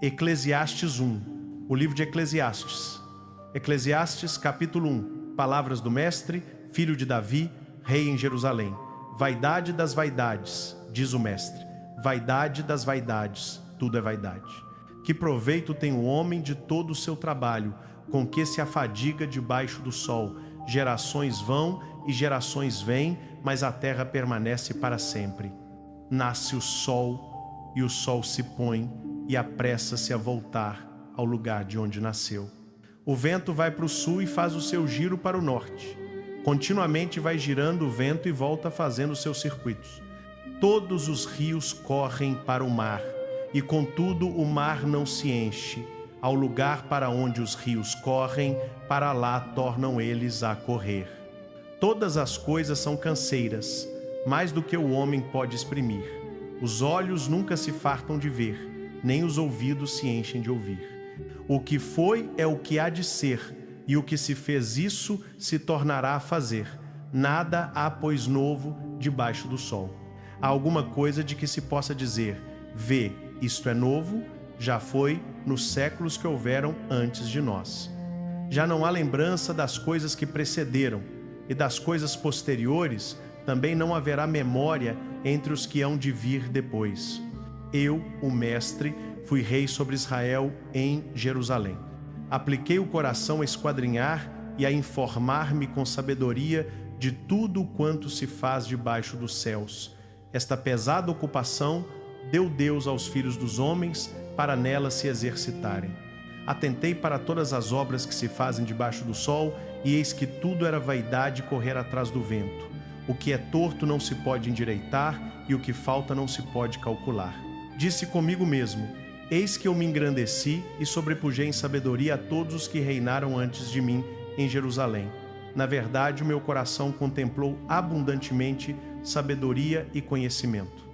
Eclesiastes 1, o livro de Eclesiastes. Eclesiastes capítulo 1, palavras do mestre, filho de Davi, rei em Jerusalém. Vaidade das vaidades, diz o mestre, vaidade das vaidades, tudo é vaidade. Que proveito tem o homem de todo o seu trabalho, com que se afadiga debaixo do sol? Gerações vão e gerações vêm, mas a terra permanece para sempre. Nasce o sol, e o sol se põe, e apressa-se a voltar ao lugar de onde nasceu. O vento vai para o sul e faz o seu giro para o norte. Continuamente vai girando o vento e volta fazendo seus circuitos. Todos os rios correm para o mar, e contudo o mar não se enche. Ao lugar para onde os rios correm, para lá tornam eles a correr. Todas as coisas são canseiras, mais do que o homem pode exprimir. Os olhos nunca se fartam de ver, nem os ouvidos se enchem de ouvir. O que foi é o que há de ser, e o que se fez isso se tornará a fazer. Nada há, pois, novo debaixo do sol. Há alguma coisa de que se possa dizer: vê, isto é novo, já foi nos séculos que houveram antes de nós. Já não há lembrança das coisas que precederam, e das coisas posteriores também não haverá memória entre os que hão de vir depois. Eu, o mestre, fui rei sobre Israel em Jerusalém. Apliquei o coração a esquadrinhar e a informar-me com sabedoria de tudo quanto se faz debaixo dos céus. Esta pesada ocupação deu Deus aos filhos dos homens para nela se exercitarem. Atentei para todas as obras que se fazem debaixo do sol, e eis que tudo era vaidade correr atrás do vento. O que é torto não se pode endireitar, e o que falta não se pode calcular. Disse comigo mesmo: eis que eu me engrandeci e sobrepujei em sabedoria a todos os que reinaram antes de mim em Jerusalém. Na verdade, o meu coração contemplou abundantemente sabedoria e conhecimento.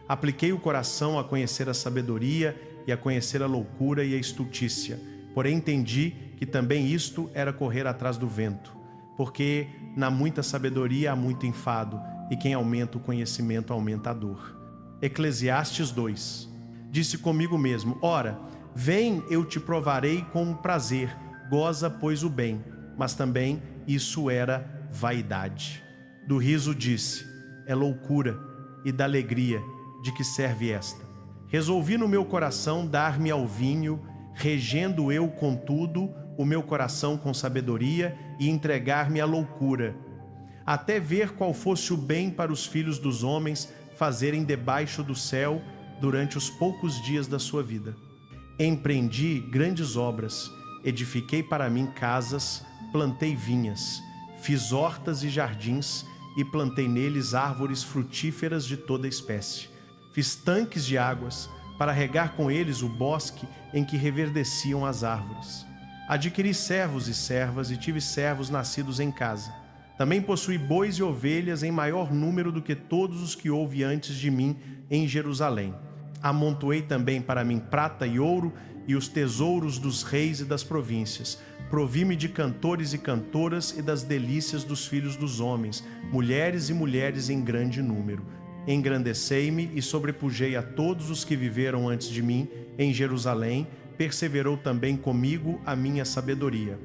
Apliquei o coração a conhecer a sabedoria e a conhecer a loucura e a estultícia. Porém entendi que também isto era correr atrás do vento, porque na muita sabedoria há muito enfado, e quem aumenta o conhecimento aumenta a dor. Eclesiastes 2. Disse comigo mesmo: ora, vem, eu te provarei com prazer, goza, pois, o bem. Mas também isso era vaidade. Do riso disse: é loucura, e da alegria, de que serve esta? Resolvi no meu coração dar-me ao vinho, regendo eu, contudo, o meu coração com sabedoria, e entregar-me à loucura, até ver qual fosse o bem para os filhos dos homens fazerem debaixo do céu durante os poucos dias da sua vida. Empreendi grandes obras, edifiquei para mim casas, plantei vinhas, fiz hortas e jardins, e plantei neles árvores frutíferas de toda espécie. Fiz tanques de águas, para regar com eles o bosque em que reverdeciam as árvores. Adquiri servos e servas, e tive servos nascidos em casa. Também possuí bois e ovelhas em maior número do que todos os que houve antes de mim em Jerusalém. Amontoei também para mim prata e ouro, e os tesouros dos reis e das províncias. Provi-me de cantores e cantoras, e das delícias dos filhos dos homens, mulheres e mulheres em grande número. Engrandecei-me e sobrepujei a todos os que viveram antes de mim em Jerusalém. Perseverou também comigo a minha sabedoria.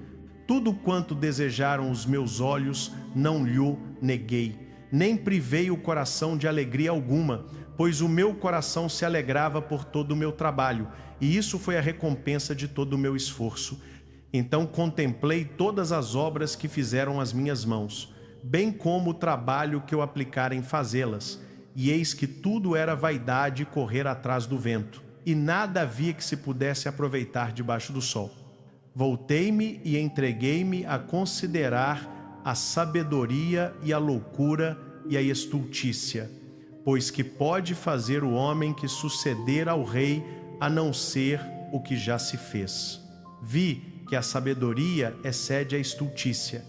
Tudo quanto desejaram os meus olhos não lhe neguei, nem privei o coração de alegria alguma, pois o meu coração se alegrava por todo o meu trabalho, e isso foi a recompensa de todo o meu esforço. Então contemplei todas as obras que fizeram as minhas mãos, bem como o trabalho que eu aplicara em fazê-las, e eis que tudo era vaidade e correr atrás do vento, e nada havia que se pudesse aproveitar debaixo do sol. Voltei-me e entreguei-me a considerar a sabedoria e a loucura e a estultícia, pois que pode fazer o homem que suceder ao rei, a não ser o que já se fez. Vi que a sabedoria excede a estultícia,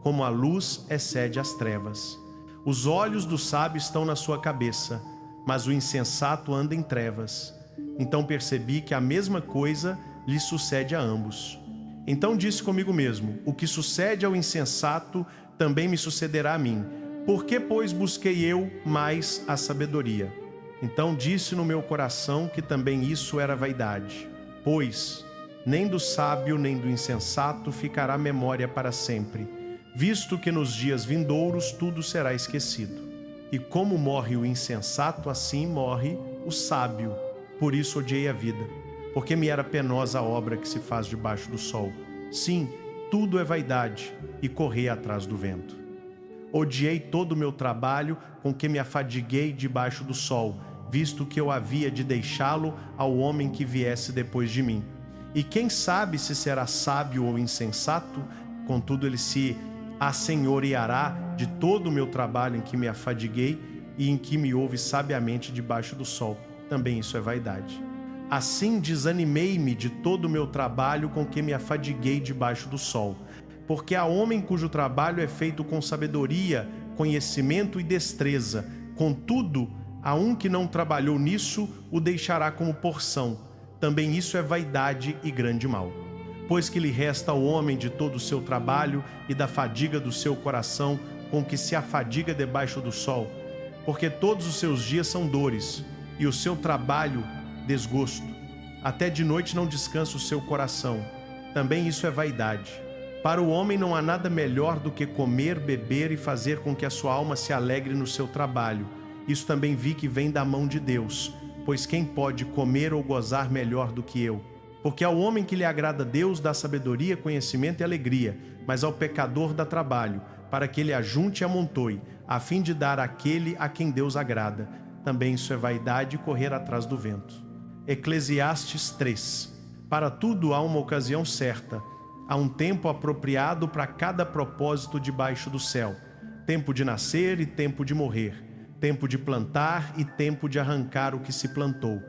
como a luz excede as trevas. Os olhos do sábio estão na sua cabeça, mas o insensato anda em trevas. Então percebi que a mesma coisa lhe sucede a ambos. Então disse comigo mesmo: o que sucede ao insensato também me sucederá a mim. Por que, pois, busquei eu mais a sabedoria? Então disse no meu coração que também isso era vaidade. pois, nem do sábio nem do insensato ficará memória para sempre, visto que nos dias vindouros tudo será esquecido. E como morre o insensato, assim morre o sábio. Por isso odiei a vida, porque me era penosa a obra que se faz debaixo do sol. Sim, tudo é vaidade, e correr atrás do vento. Odiei todo o meu trabalho com que me afadiguei debaixo do sol, visto que eu havia de deixá-lo ao homem que viesse depois de mim. E quem sabe se será sábio ou insensato, contudo ele se assenhoreará de todo o meu trabalho em que me afadiguei e em que me houve sabiamente debaixo do sol. Também isso é vaidade. Assim desanimei-me de todo o meu trabalho com que me afadiguei debaixo do sol. Porque há homem cujo trabalho é feito com sabedoria, conhecimento e destreza. Contudo, há um que não trabalhou nisso, o deixará como porção. Também isso é vaidade e grande mal. Pois que lhe resta ao homem de todo o seu trabalho e da fadiga do seu coração, com que se afadiga debaixo do sol. Porque todos os seus dias são dores, e o seu trabalho desgosto. Até de noite não descansa o seu coração. Também isso é vaidade. Para o homem não há nada melhor do que comer, beber e fazer com que a sua alma se alegre no seu trabalho. Isso também vi que vem da mão de Deus, pois quem pode comer ou gozar melhor do que eu? Porque ao homem que lhe agrada Deus dá sabedoria, conhecimento e alegria, mas ao pecador dá trabalho, para que ele ajunte e amontoe, a fim de dar àquele a quem Deus agrada. Também isso é vaidade e correr atrás do vento. Eclesiastes 3. Para tudo há uma ocasião certa, há um tempo apropriado para cada propósito debaixo do céu, tempo de nascer e tempo de morrer, tempo de plantar e tempo de arrancar o que se plantou,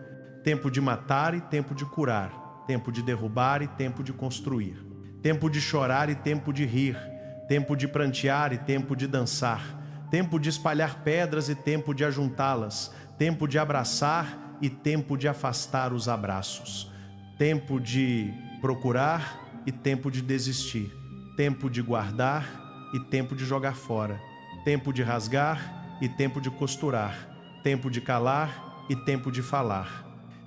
tempo de matar e tempo de curar, tempo de derrubar e tempo de construir, tempo de chorar e tempo de rir, tempo de prantear e tempo de dançar, tempo de espalhar pedras e tempo de ajuntá-las, tempo de abraçar e tempo de afastar os abraços, tempo de procurar e tempo de desistir, tempo de guardar e tempo de jogar fora, tempo de rasgar e tempo de costurar, tempo de calar e tempo de falar,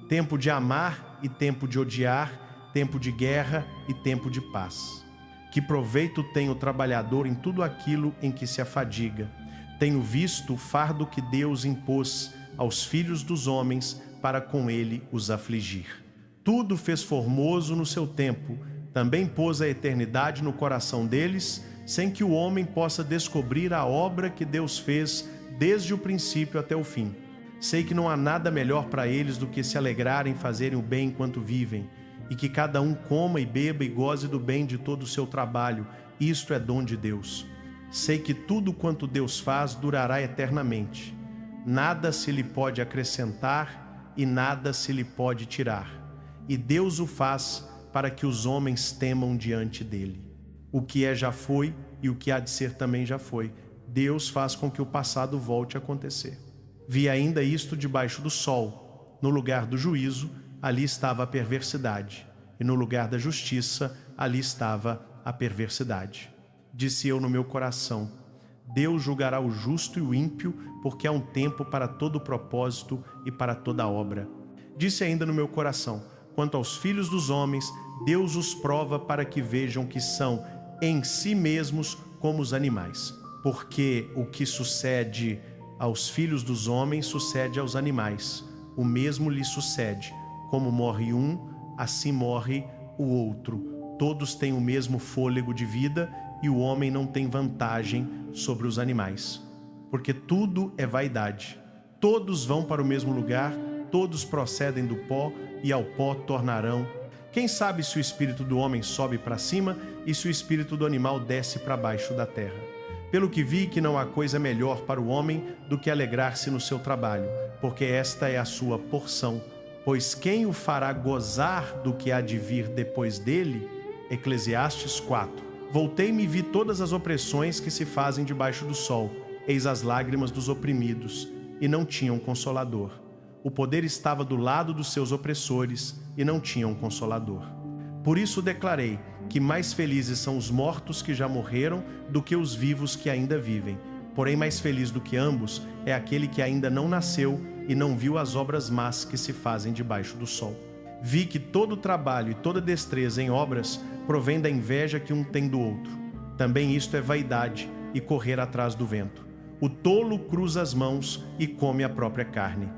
tempo de amar e tempo de odiar, tempo de guerra e tempo de paz. Que proveito tem o trabalhador em tudo aquilo em que se afadiga? Tenho visto o fardo que Deus impôs aos filhos dos homens para com ele os afligir. Tudo fez formoso no seu tempo, também pôs a eternidade no coração deles, sem que o homem possa descobrir a obra que Deus fez desde o princípio até o fim. Sei que não há nada melhor para eles do que se alegrarem em fazerem o bem enquanto vivem, e que cada um coma e beba e goze do bem de todo o seu trabalho. Isto é dom de Deus. Sei que tudo quanto Deus faz durará eternamente. Nada se lhe pode acrescentar e nada se lhe pode tirar. E Deus o faz para que os homens temam diante dele. O que é já foi e o que há de ser também já foi. Deus faz com que o passado volte a acontecer. Vi ainda isto debaixo do sol. No lugar do juízo, ali estava a perversidade, e no lugar da justiça, ali estava a perversidade. Disse eu no meu coração: Deus julgará o justo e o ímpio, porque há um tempo para todo propósito e para toda obra. Disse ainda no meu coração: quanto aos filhos dos homens, Deus os prova para que vejam que são em si mesmos como os animais. Porque o que sucede aos filhos dos homens sucede aos animais. O mesmo lhe sucede. Como morre um, assim morre o outro. Todos têm o mesmo fôlego de vida e o homem não tem vantagem sobre os animais. Porque tudo é vaidade. Todos vão para o mesmo lugar, todos procedem do pó e ao pó tornarão. Quem sabe se o espírito do homem sobe para cima e se o espírito do animal desce para baixo da terra. Pelo que vi que não há coisa melhor para o homem do que alegrar-se no seu trabalho, porque esta é a sua porção. Pois quem o fará gozar do que há de vir depois dele? Eclesiastes 4. Voltei-me e vi todas as opressões que se fazem debaixo do sol. Eis as lágrimas dos oprimidos, e não tinham consolador. O poder estava do lado dos seus opressores, e não tinham consolador. Por isso declarei que mais felizes são os mortos que já morreram do que os vivos que ainda vivem. Porém, mais feliz do que ambos é aquele que ainda não nasceu e não viu as obras más que se fazem debaixo do sol. Vi que todo trabalho e toda destreza em obras provém da inveja que um tem do outro. Também isto é vaidade e correr atrás do vento. O tolo cruza as mãos e come a própria carne.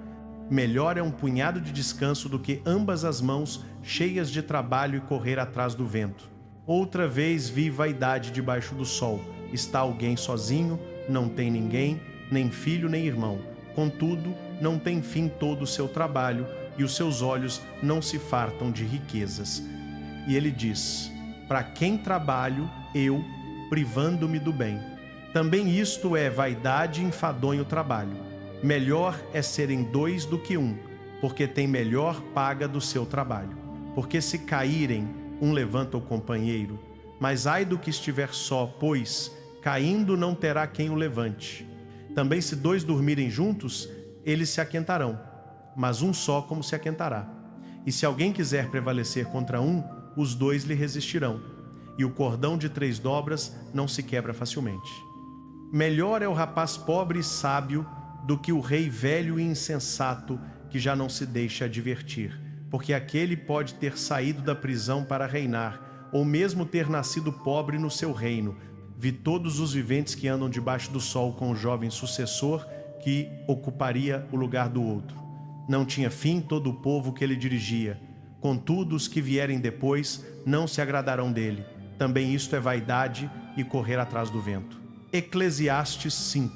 Melhor é um punhado de descanso do que ambas as mãos cheias de trabalho e correr atrás do vento. Outra vez vi vaidade debaixo do sol. Está alguém sozinho, não tem ninguém, nem filho nem irmão. Contudo, não tem fim todo o seu trabalho, e os seus olhos não se fartam de riquezas. E ele diz: para quem trabalho, eu, privando-me do bem. Também isto é vaidade e enfadonho trabalho. Melhor é serem dois do que um, porque tem melhor paga do seu trabalho. Porque se caírem, um levanta o companheiro. Mas ai do que estiver só, pois, caindo não terá quem o levante. Também se dois dormirem juntos, eles se aquentarão, mas um só como se aquentará. E se alguém quiser prevalecer contra um, os dois lhe resistirão. E o cordão de 3 dobras não se quebra facilmente. Melhor é o rapaz pobre e sábio do que o rei velho e insensato que já não se deixa advertir, porque aquele pode ter saído da prisão para reinar, ou mesmo ter nascido pobre no seu reino. Vi todos os viventes que andam debaixo do sol com o jovem sucessor que ocuparia o lugar do outro. Não tinha fim todo o povo que ele dirigia. Contudo, os que vierem depois não se agradarão dele. Também isto é vaidade e correr atrás do vento. Eclesiastes 5.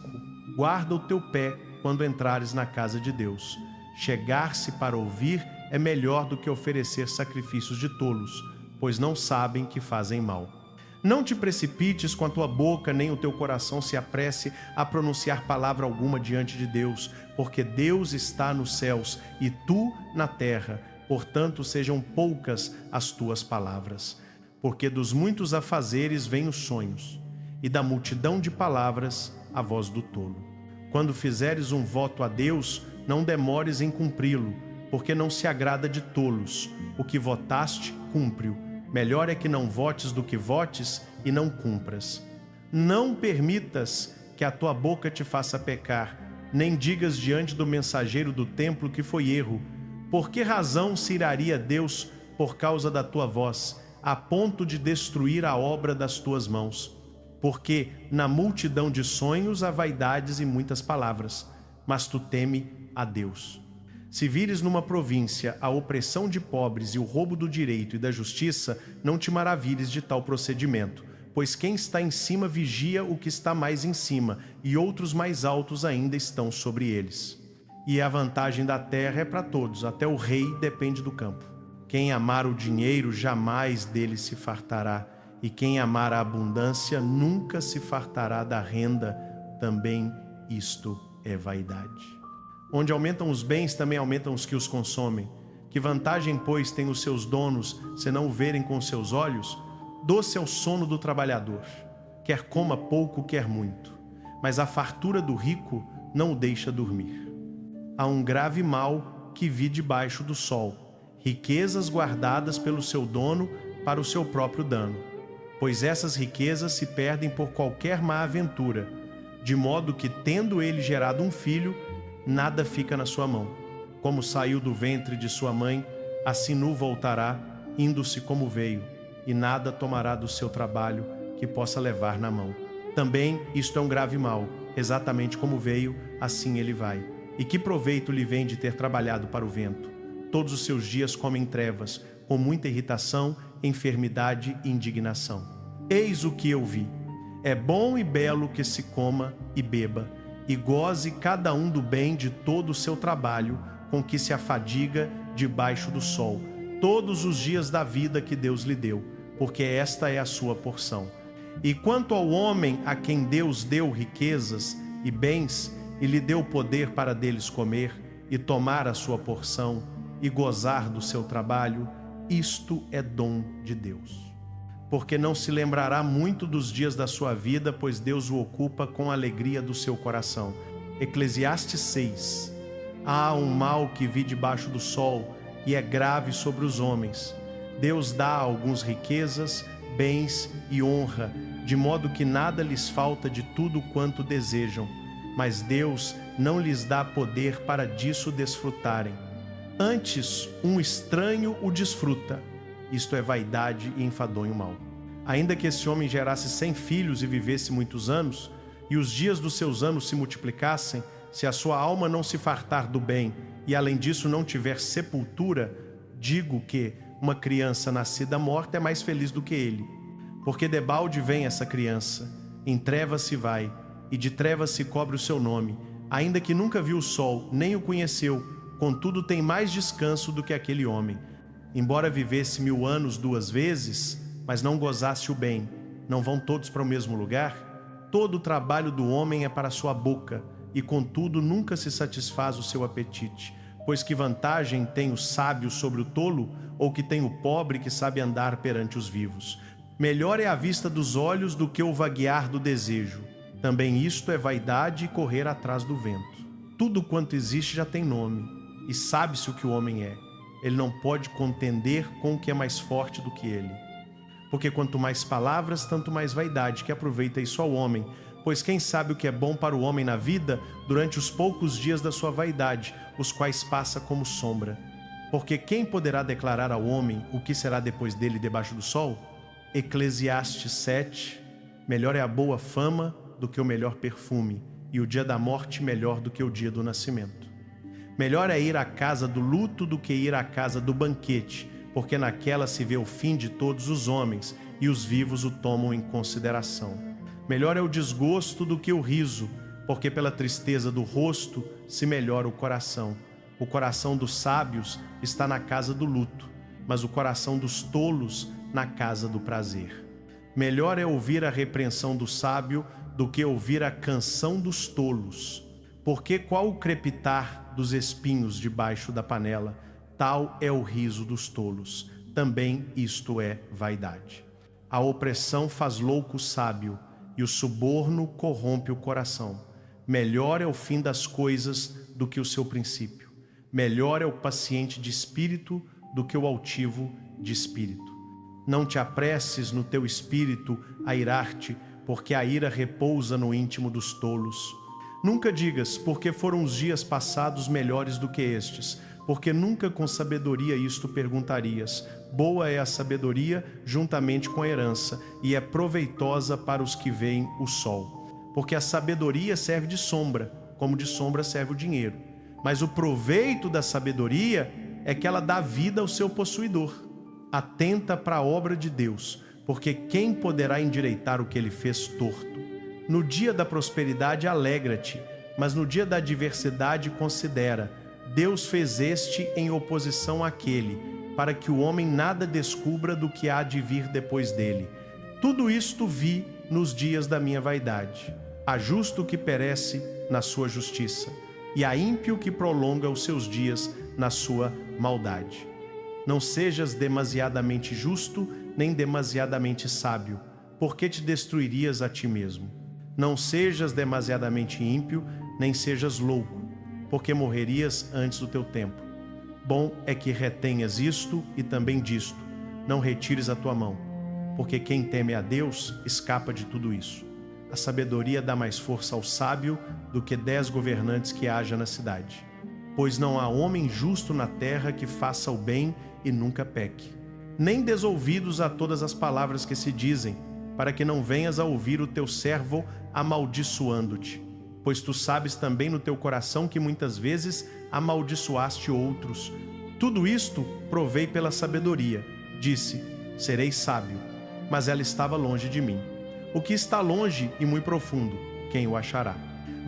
Guarda o teu pé quando entrares na casa de Deus. Chegar-se para ouvir é melhor do que oferecer sacrifícios de tolos, pois não sabem que fazem mal. Não te precipites com a tua boca, nem o teu coração se apresse a pronunciar palavra alguma diante de Deus, porque Deus está nos céus e tu na terra, portanto sejam poucas as tuas palavras. Porque dos muitos afazeres vêm os sonhos, e da multidão de palavras a voz do tolo. Quando fizeres um voto a Deus, não demores em cumpri-lo, porque não se agrada de tolos. O que votaste, cumpre-o. Melhor é que não votes do que votes e não cumpras. Não permitas que a tua boca te faça pecar, nem digas diante do mensageiro do templo que foi erro. Por que razão se iraria Deus por causa da tua voz, a ponto de destruir a obra das tuas mãos? Porque na multidão de sonhos há vaidades e muitas palavras, mas tu teme a Deus. Se vires numa província a opressão de pobres e o roubo do direito e da justiça, não te maravilhes de tal procedimento, pois quem está em cima vigia o que está mais em cima, e outros mais altos ainda estão sobre eles. E a vantagem da terra é para todos, até o rei depende do campo. Quem amar o dinheiro jamais dele se fartará, e quem amar a abundância nunca se fartará da renda. Também isto é vaidade. Onde aumentam os bens, também aumentam os que os consomem. Que vantagem, pois, têm os seus donos, se não o verem com seus olhos? Doce é o sono do trabalhador, quer coma pouco, quer muito, mas a fartura do rico não o deixa dormir. Há um grave mal que vi debaixo do sol, riquezas guardadas pelo seu dono para o seu próprio dano, pois essas riquezas se perdem por qualquer má aventura, de modo que, tendo ele gerado um filho, nada fica na sua mão. Como saiu do ventre de sua mãe, assim nu voltará, indo-se como veio, e nada tomará do seu trabalho que possa levar na mão. Também isto é um grave mal, exatamente como veio, assim ele vai. E que proveito lhe vem de ter trabalhado para o vento? Todos os seus dias comem trevas, com muita irritação, enfermidade e indignação. Eis o que eu vi. É bom e belo que se coma e beba, e goze cada um do bem de todo o seu trabalho, com que se afadiga debaixo do sol, todos os dias da vida que Deus lhe deu, porque esta é a sua porção. E quanto ao homem a quem Deus deu riquezas e bens, e lhe deu poder para deles comer, e tomar a sua porção, e gozar do seu trabalho, isto é dom de Deus. Porque não se lembrará muito dos dias da sua vida, pois Deus o ocupa com a alegria do seu coração. Eclesiastes 6. Há um mal que vi debaixo do sol, e é grave sobre os homens. Deus dá a alguns riquezas, bens e honra, de modo que nada lhes falta de tudo quanto desejam. Mas Deus não lhes dá poder para disso desfrutarem. Antes, um estranho o desfruta. Isto é vaidade e enfadonho mau. Ainda que esse homem gerasse 100 filhos e vivesse muitos anos, e os dias dos seus anos se multiplicassem, se a sua alma não se fartar do bem e além disso não tiver sepultura, digo que uma criança nascida morta é mais feliz do que ele. Porque debalde vem essa criança, em trevas se vai, e de trevas se cobre o seu nome, ainda que nunca viu o sol, nem o conheceu, contudo tem mais descanso do que aquele homem. Embora vivesse 1000 anos 2 vezes, mas não gozasse o bem, não vão todos para o mesmo lugar? Todo o trabalho do homem é para a sua boca, e contudo nunca se satisfaz o seu apetite. Pois que vantagem tem o sábio sobre o tolo, ou que tem o pobre que sabe andar perante os vivos? Melhor é a vista dos olhos do que o vaguear do desejo. Também isto é vaidade e correr atrás do vento. Tudo quanto existe já tem nome, e sabe-se o que o homem é. Ele não pode contender com o que é mais forte do que ele. Porque quanto mais palavras, tanto mais vaidade, que aproveita isso ao homem. Pois quem sabe o que é bom para o homem na vida, durante os poucos dias da sua vaidade, os quais passa como sombra. Porque quem poderá declarar ao homem o que será depois dele debaixo do sol? Eclesiastes 7, melhor é a boa fama do que o melhor perfume, e o dia da morte melhor do que o dia do nascimento. Melhor é ir à casa do luto do que ir à casa do banquete, porque naquela se vê o fim de todos os homens, e os vivos o tomam em consideração. Melhor é o desgosto do que o riso, porque pela tristeza do rosto se melhora o coração. O coração dos sábios está na casa do luto, mas o coração dos tolos na casa do prazer. Melhor é ouvir a repreensão do sábio do que ouvir a canção dos tolos. Porque qual o crepitar dos espinhos debaixo da panela, tal é o riso dos tolos. Também isto é vaidade. A opressão faz louco o sábio, e o suborno corrompe o coração. Melhor é o fim das coisas do que o seu princípio. Melhor é o paciente de espírito do que o altivo de espírito. Não te apresses no teu espírito a irar-te, porque a ira repousa no íntimo dos tolos. Nunca digas, porque foram os dias passados melhores do que estes, porque nunca com sabedoria isto perguntarias. Boa é a sabedoria juntamente com a herança, e é proveitosa para os que veem o sol. Porque a sabedoria serve de sombra, como de sombra serve o dinheiro. Mas o proveito da sabedoria é que ela dá vida ao seu possuidor. Atenta para a obra de Deus, porque quem poderá endireitar o que ele fez torto? No dia da prosperidade alegra-te, mas no dia da adversidade considera: Deus fez este em oposição àquele, para que o homem nada descubra do que há de vir depois dele. Tudo isto vi nos dias da minha vaidade. Há justo que perece na sua justiça, e há ímpio que prolonga os seus dias na sua maldade. Não sejas demasiadamente justo, nem demasiadamente sábio, porque te destruirias a ti mesmo. Não sejas demasiadamente ímpio, nem sejas louco, porque morrerias antes do teu tempo. Bom é que retenhas isto e também disto, não retires a tua mão, porque quem teme a Deus escapa de tudo isso. A sabedoria dá mais força ao sábio do que 10 governantes que haja na cidade. Pois não há homem justo na terra que faça o bem e nunca peque. Nem des ouvidos a todas as palavras que se dizem, para que não venhas a ouvir o teu servo amaldiçoando-te. Pois tu sabes também no teu coração que muitas vezes amaldiçoaste outros. Tudo isto provei pela sabedoria. Disse: serei sábio, mas ela estava longe de mim. O que está longe e muito profundo, quem o achará?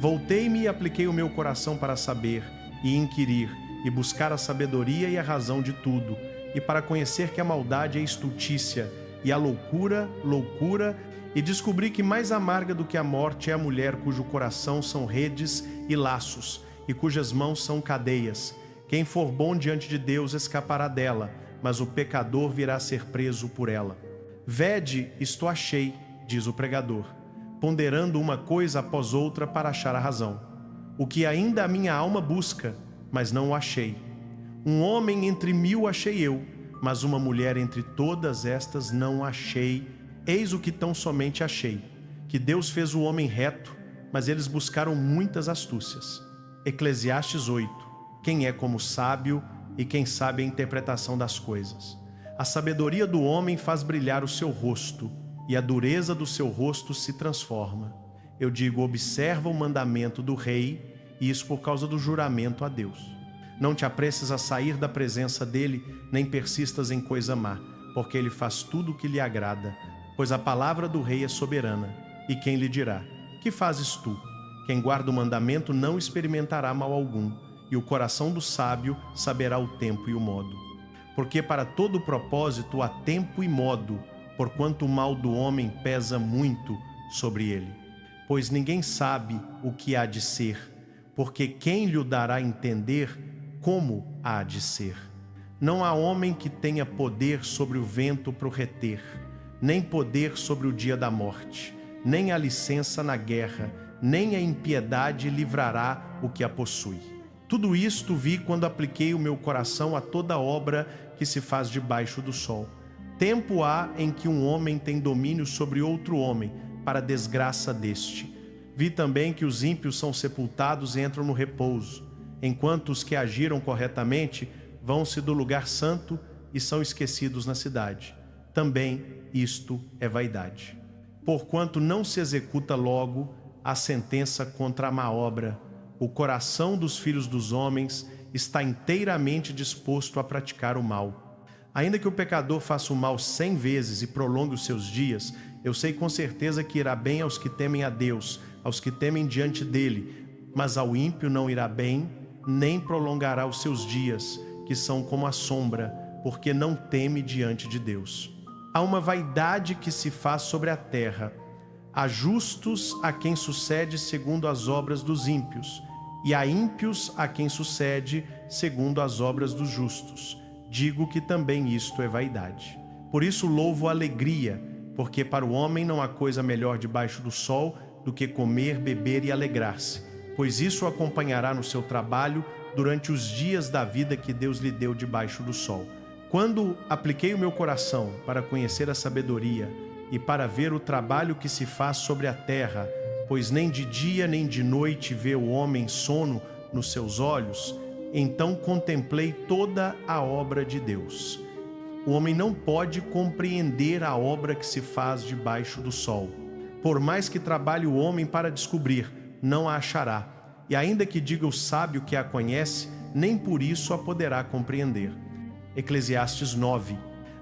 Voltei-me e apliquei o meu coração para saber e inquirir e buscar a sabedoria e a razão de tudo, e para conhecer que a maldade é estultícia e a loucura, loucura, e descobri que mais amarga do que a morte é a mulher cujo coração são redes e laços, e cujas mãos são cadeias. Quem for bom diante de Deus escapará dela, mas o pecador virá a ser preso por ela. Vede, isto achei, diz o pregador, ponderando uma coisa após outra para achar a razão. O que ainda a minha alma busca, mas não o achei. Um homem entre 1000 achei eu, mas uma mulher entre todas estas não achei. Eis o que tão somente achei, que Deus fez o homem reto, mas eles buscaram muitas astúcias. Eclesiastes 8. Quem é como sábio e quem sabe a interpretação das coisas. A sabedoria do homem faz brilhar o seu rosto, e a dureza do seu rosto se transforma. Eu digo, observa o mandamento do rei, e isso por causa do juramento a Deus. Não te apresses a sair da presença dele, nem persistas em coisa má, porque ele faz tudo o que lhe agrada. Pois a palavra do rei é soberana, e quem lhe dirá, que fazes tu? Quem guarda o mandamento não experimentará mal algum, e o coração do sábio saberá o tempo e o modo. Porque para todo propósito há tempo e modo, porquanto o mal do homem pesa muito sobre ele. Pois ninguém sabe o que há de ser, porque quem lhe dará a entender como há de ser? Não há homem que tenha poder sobre o vento para o reter, nem poder sobre o dia da morte, nem a licença na guerra, nem a impiedade livrará o que a possui. Tudo isto vi quando apliquei o meu coração a toda obra que se faz debaixo do sol. Tempo há em que um homem tem domínio sobre outro homem, para a desgraça deste. Vi também que os ímpios são sepultados e entram no repouso, enquanto os que agiram corretamente vão-se do lugar santo e são esquecidos na cidade. Também isto é vaidade. Porquanto não se executa logo a sentença contra a má obra, o coração dos filhos dos homens está inteiramente disposto a praticar o mal. Ainda que o pecador faça o mal 100 vezes e prolongue os seus dias, eu sei com certeza que irá bem aos que temem a Deus, aos que temem diante dele, mas ao ímpio não irá bem, nem prolongará os seus dias, que são como a sombra, porque não teme diante de Deus. Há uma vaidade que se faz sobre a terra. Há justos a quem sucede segundo as obras dos ímpios, e há ímpios a quem sucede segundo as obras dos justos. Digo que também isto é vaidade. Por isso louvo a alegria, porque para o homem não há coisa melhor debaixo do sol do que comer, beber e alegrar-se, pois isso o acompanhará no seu trabalho durante os dias da vida que Deus lhe deu debaixo do sol. Quando apliquei o meu coração para conhecer a sabedoria e para ver o trabalho que se faz sobre a terra, pois nem de dia nem de noite vê o homem sono nos seus olhos, então contemplei toda a obra de Deus. O homem não pode compreender a obra que se faz debaixo do sol. Por mais que trabalhe o homem para descobrir, não a achará. E ainda que diga o sábio que a conhece, nem por isso a poderá compreender. Eclesiastes 9.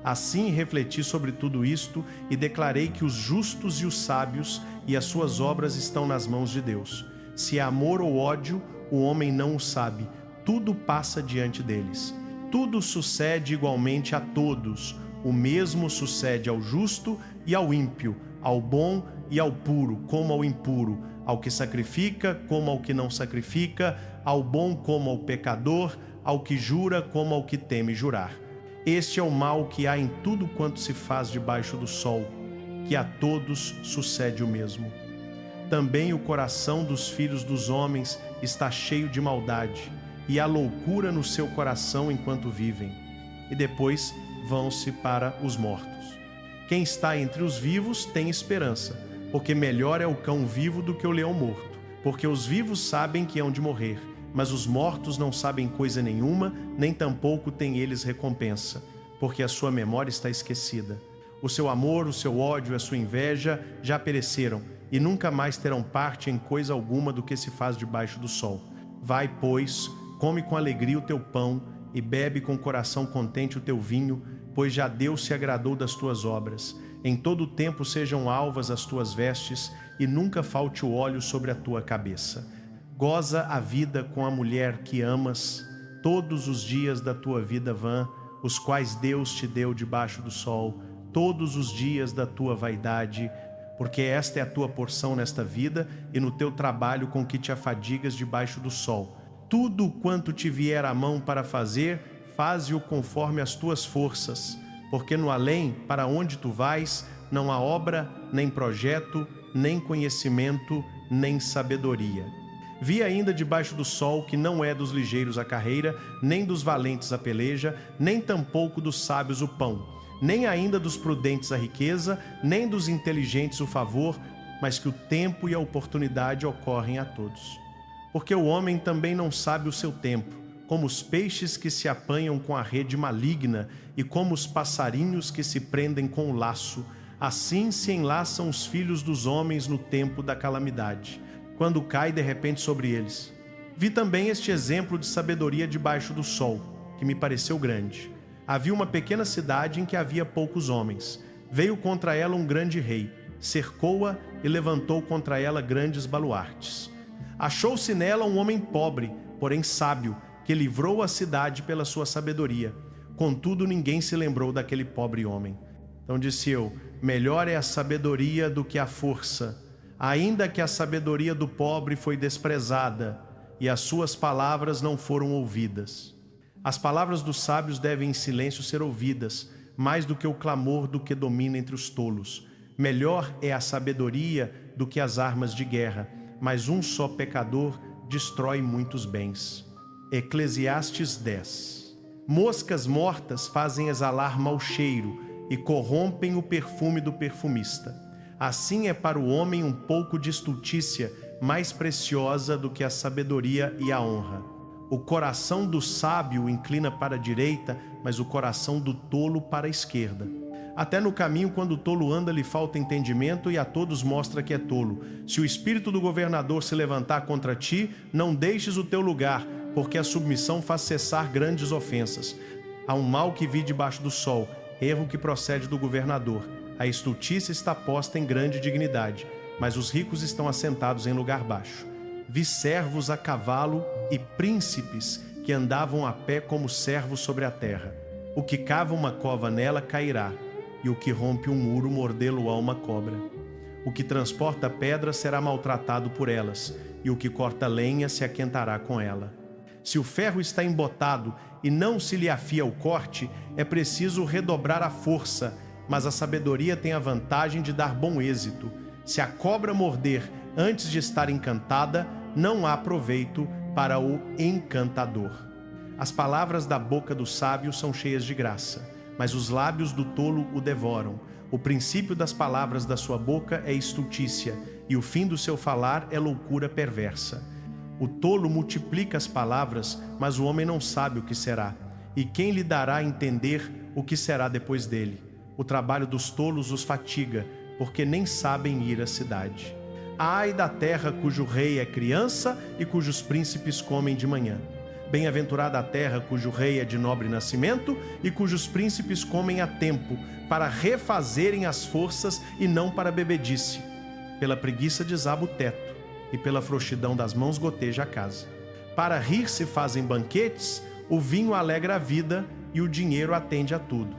Assim refleti sobre tudo isto e declarei que os justos e os sábios e as suas obras estão nas mãos de Deus. Se é amor ou ódio, o homem não o sabe. Tudo passa diante deles. Tudo sucede igualmente a todos. O mesmo sucede ao justo e ao ímpio, ao bom e ao puro, como ao impuro, ao que sacrifica, como ao que não sacrifica, ao bom como ao pecador, ao que jura, como ao que teme jurar. Este é o mal que há em tudo quanto se faz debaixo do sol, que a todos sucede o mesmo. Também o coração dos filhos dos homens está cheio de maldade, e há loucura no seu coração enquanto vivem, e depois vão-se para os mortos. Quem está entre os vivos tem esperança, porque melhor é o cão vivo do que o leão morto, porque os vivos sabem que hão de morrer, mas os mortos não sabem coisa nenhuma, nem tampouco têm eles recompensa, porque a sua memória está esquecida. O seu amor, o seu ódio e a sua inveja já pereceram, e nunca mais terão parte em coisa alguma do que se faz debaixo do sol. Vai, pois, come com alegria o teu pão, e bebe com coração contente o teu vinho, pois já Deus se agradou das tuas obras. Em todo o tempo sejam alvas as tuas vestes, e nunca falte o óleo sobre a tua cabeça. Goza a vida com a mulher que amas, todos os dias da tua vida vã, os quais Deus te deu debaixo do sol, todos os dias da tua vaidade, porque esta é a tua porção nesta vida e no teu trabalho com que te afadigas debaixo do sol. Tudo quanto te vier à mão para fazer, faze-o conforme as tuas forças, porque no além, para onde tu vais, não há obra, nem projeto, nem conhecimento, nem sabedoria. Vi ainda debaixo do sol que não é dos ligeiros a carreira, nem dos valentes a peleja, nem tampouco dos sábios o pão, nem ainda dos prudentes a riqueza, nem dos inteligentes o favor, mas que o tempo e a oportunidade ocorrem a todos. Porque o homem também não sabe o seu tempo, como os peixes que se apanham com a rede maligna e como os passarinhos que se prendem com o laço, assim se enlaçam os filhos dos homens no tempo da calamidade, quando cai de repente sobre eles. Vi também este exemplo de sabedoria debaixo do sol, que me pareceu grande. Havia uma pequena cidade em que havia poucos homens. Veio contra ela um grande rei, cercou-a e levantou contra ela grandes baluartes. Achou-se nela um homem pobre, porém sábio, que livrou a cidade pela sua sabedoria. Contudo, ninguém se lembrou daquele pobre homem. Então disse eu: melhor é a sabedoria do que a força, ainda que a sabedoria do pobre foi desprezada e as suas palavras não foram ouvidas. As palavras dos sábios devem em silêncio ser ouvidas, mais do que o clamor do que domina entre os tolos. Melhor é a sabedoria do que as armas de guerra, mas um só pecador destrói muitos bens. Eclesiastes 10. Moscas mortas fazem exalar mau cheiro e corrompem o perfume do perfumista. Assim é para o homem um pouco de estultícia mais preciosa do que a sabedoria e a honra. O coração do sábio inclina para a direita, mas o coração do tolo para a esquerda. Até no caminho, quando o tolo anda, lhe falta entendimento e a todos mostra que é tolo. Se o espírito do governador se levantar contra ti, não deixes o teu lugar, porque a submissão faz cessar grandes ofensas. Há um mal que vi debaixo do sol, erro que procede do governador. A estultícia está posta em grande dignidade, mas os ricos estão assentados em lugar baixo. Vi servos a cavalo e príncipes que andavam a pé como servos sobre a terra. O que cava uma cova nela cairá, e o que rompe um muro mordê-lo-á uma cobra. O que transporta pedra será maltratado por elas, e o que corta lenha se aquentará com ela. Se o ferro está embotado e não se lhe afia o corte, é preciso redobrar a força, mas a sabedoria tem a vantagem de dar bom êxito. Se a cobra morder antes de estar encantada, não há proveito para o encantador. As palavras da boca do sábio são cheias de graça, mas os lábios do tolo o devoram. O princípio das palavras da sua boca é estultícia, e o fim do seu falar é loucura perversa. O tolo multiplica as palavras, mas o homem não sabe o que será. E quem lhe dará a entender o que será depois dele? O trabalho dos tolos os fatiga, porque nem sabem ir à cidade. Ai da terra cujo rei é criança e cujos príncipes comem de manhã. Bem-aventurada a terra cujo rei é de nobre nascimento e cujos príncipes comem a tempo, para refazerem as forças e não para bebedice. Pela preguiça desaba o teto, e pela frouxidão das mãos goteja a casa. Para rir se fazem banquetes, o vinho alegra a vida e o dinheiro atende a tudo.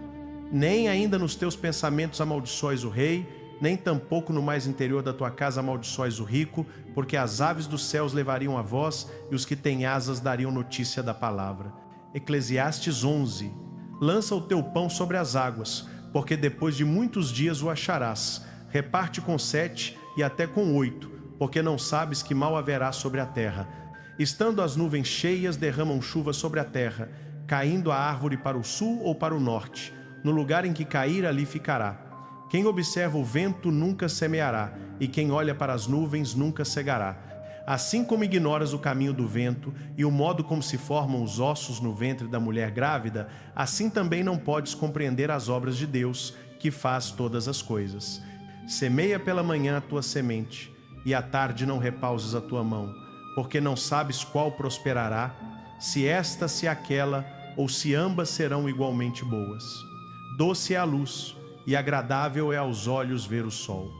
Nem ainda nos teus pensamentos amaldiçoes o rei, nem tampouco no mais interior da tua casa amaldiçoes o rico, porque as aves dos céus levariam a voz e os que têm asas dariam notícia da palavra. Eclesiastes 11. Lança o teu pão sobre as águas, porque depois de muitos dias o acharás. Reparte com 7 e até com 8, porque não sabes que mal haverá sobre a terra. Estando as nuvens cheias, derramam chuva sobre a terra, caindo a árvore para o sul ou para o norte. No lugar em que cair, ali ficará. Quem observa o vento nunca semeará, e quem olha para as nuvens nunca cegará. Assim como ignoras o caminho do vento e o modo como se formam os ossos no ventre da mulher grávida, assim também não podes compreender as obras de Deus, que faz todas as coisas. Semeia pela manhã a tua semente, e à tarde não repauses a tua mão, porque não sabes qual prosperará, se esta, se aquela, ou se ambas serão igualmente boas. Doce é a luz, e agradável é aos olhos ver o sol.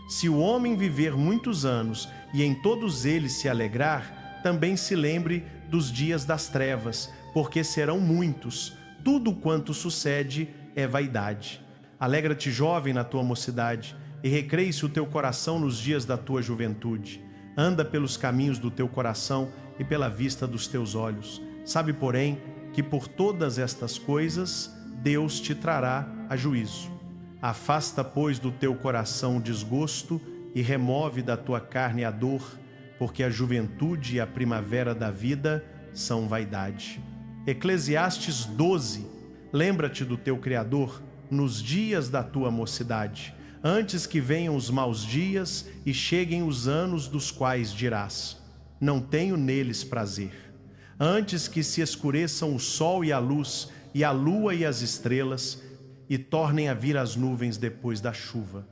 Se o homem viver muitos anos e em todos eles se alegrar, também se lembre dos dias das trevas, porque serão muitos. Tudo quanto sucede é vaidade. Alegra-te, jovem, na tua mocidade, e recreie-se o teu coração nos dias da tua juventude. Anda pelos caminhos do teu coração e pela vista dos teus olhos. Sabe, porém, que por todas estas coisas Deus te trará a juízo. Afasta, pois, do teu coração o desgosto e remove da tua carne a dor, porque a juventude e a primavera da vida são vaidade. Eclesiastes 12. Lembra-te do teu Criador nos dias da tua mocidade, antes que venham os maus dias e cheguem os anos dos quais dirás: não tenho neles prazer. antes que se escureçam o sol e a luz, e a lua e as estrelas, e tornem a vir as nuvens depois da chuva.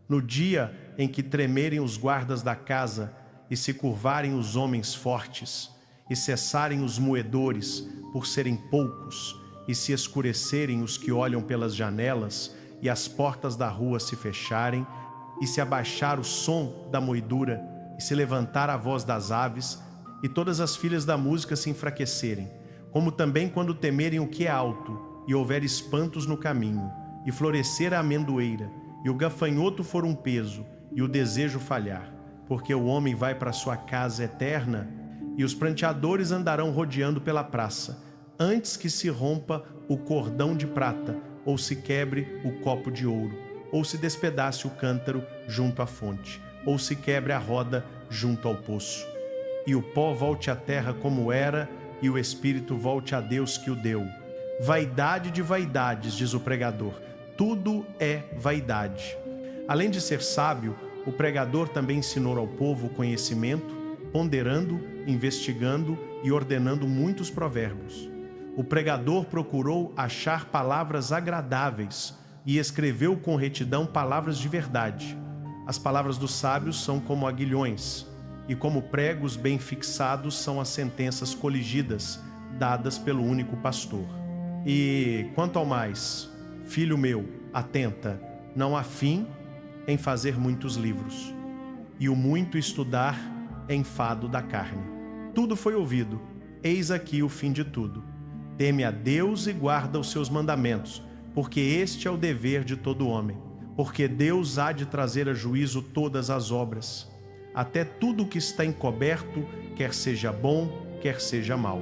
No dia em que tremerem os guardas da casa, e se curvarem os homens fortes, e cessarem os moedores, por serem poucos, e se escurecerem os que olham pelas janelas, e as portas da rua se fecharem, e se abaixar o som da moedura, e se levantar a voz das aves, e todas as filhas da música se enfraquecerem, como também quando temerem o que é alto, e houver espantos no caminho, e florescer a amendoeira, e o gafanhoto for um peso, e o desejo falhar, porque o homem vai para sua casa eterna, e os pranteadores andarão rodeando pela praça, antes que se rompa o cordão de prata, ou se quebre o copo de ouro, ou se despedace o cântaro junto à fonte, ou se quebre a roda junto ao poço. E o pó volte à terra como era, e o espírito volte a Deus que o deu. Vaidade de vaidades, diz o pregador, tudo é vaidade. Além de ser sábio, o pregador também ensinou ao povo o conhecimento, ponderando, investigando e ordenando muitos provérbios. O pregador procurou achar palavras agradáveis e escreveu com retidão palavras de verdade. As palavras dos sábios são como aguilhões, e como pregos bem fixados são as sentenças coligidas, dadas pelo único pastor. E quanto ao mais, filho meu, atenta, não há fim em fazer muitos livros, e o muito estudar é enfado da carne. Tudo foi ouvido, eis aqui o fim de tudo. Teme a Deus e guarda os seus mandamentos, porque este é o dever de todo homem. Porque Deus há de trazer a juízo todas as obras, até tudo que está encoberto, quer seja bom, quer seja mau.